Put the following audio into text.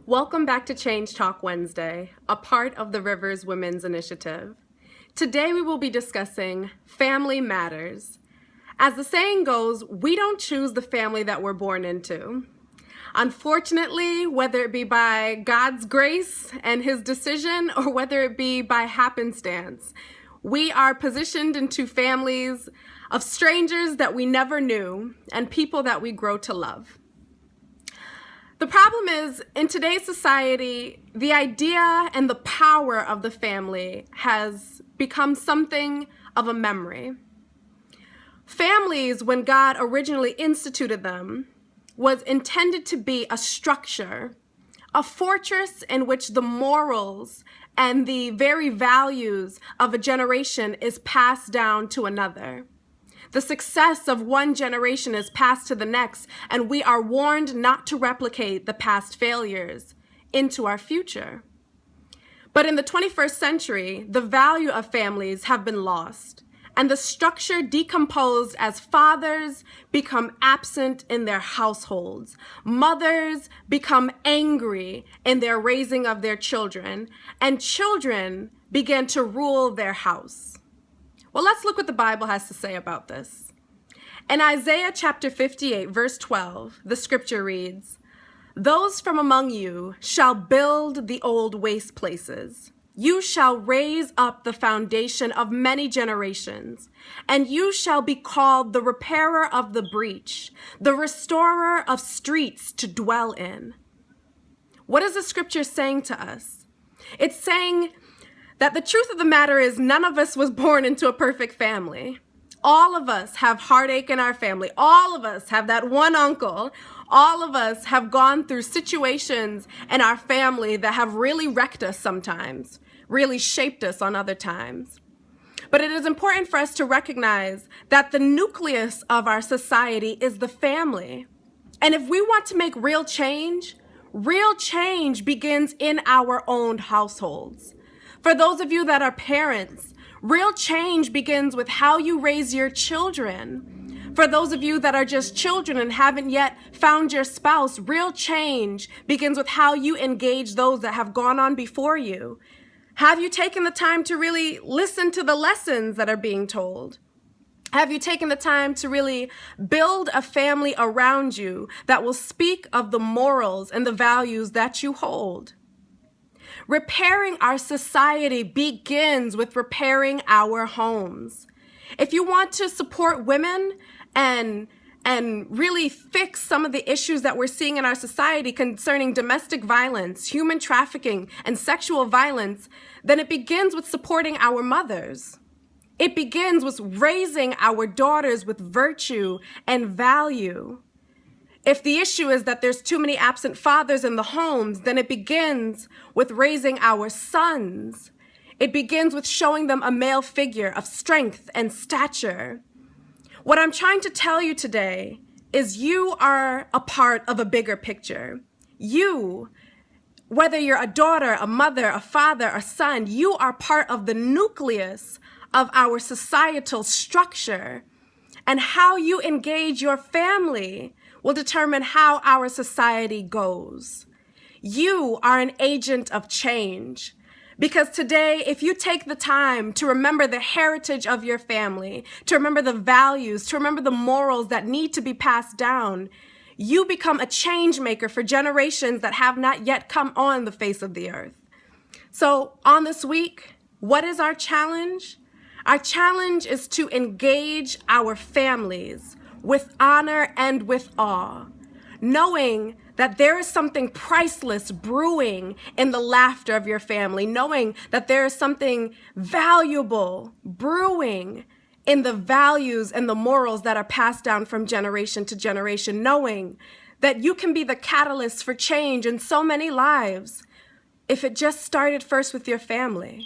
Welcome back to Change Talk Wednesday, a part of the Rivers Women's Initiative. Today we will be discussing Family Matters. As the saying goes, we don't choose the family that we're born into. Unfortunately, whether it be by God's grace and His decision or whether it be by happenstance, we are positioned into families of strangers that we never knew and people that we grow to love. The problem is, in today's society, the idea and the power of the family has become something of a memory. Families, when God originally instituted them, was intended to be a structure, a fortress in which the morals and the very values of a generation is passed down to another. The success of one generation is passed to the next, and we are warned not to replicate the past failures into our future. But in the 21st century, the value of families have been lost, and the structure decomposed as fathers become absent in their households. Mothers become angry in their raising of their children, and children begin to rule their house. Well, let's look what the Bible has to say about this. In Isaiah chapter 58, verse 12, the scripture reads, "Those from among you shall build the old waste places. You shall raise up the foundation of many generations, and you shall be called the repairer of the breach, the restorer of streets to dwell in." What is the scripture saying to us? It's saying that the truth of the matter is none of us was born into a perfect family. All of us have heartache in our family. All of us have that one uncle. All of us have gone through situations in our family that have really wrecked us sometimes, really shaped us on other times. But it is important for us to recognize that the nucleus of our society is the family. And if we want to make real change begins in our own households. For those of you that are parents, real change begins with how you raise your children. For those of you that are just children and haven't yet found your spouse, real change begins with how you engage those that have gone on before you. Have you taken the time to really listen to the lessons that are being told? Have you taken the time to really build a family around you that will speak of the morals and the values that you hold? Repairing our society begins with repairing our homes. If you want to support women and really fix some of the issues that we're seeing in our society concerning domestic violence, human trafficking, and sexual violence, then it begins with supporting our mothers. It begins with raising our daughters with virtue and value. If the issue is that there's too many absent fathers in the homes, then it begins with raising our sons. It begins with showing them a male figure of strength and stature. What I'm trying to tell you today is you are a part of a bigger picture. You, whether you're a daughter, a mother, a father, a son, you are part of the nucleus of our societal structure. And how you engage your family will determine how our society goes. You are an agent of change. Because today, if you take the time to remember the heritage of your family, to remember the values, to remember the morals that need to be passed down, you become a change maker for generations that have not yet come on the face of the earth. So on this week, what is our challenge? Our challenge is to engage our families with honor and with awe, knowing that there is something priceless brewing in the laughter of your family, knowing that there is something valuable brewing in the values and the morals that are passed down from generation to generation, knowing that you can be the catalyst for change in so many lives if it just started first with your family.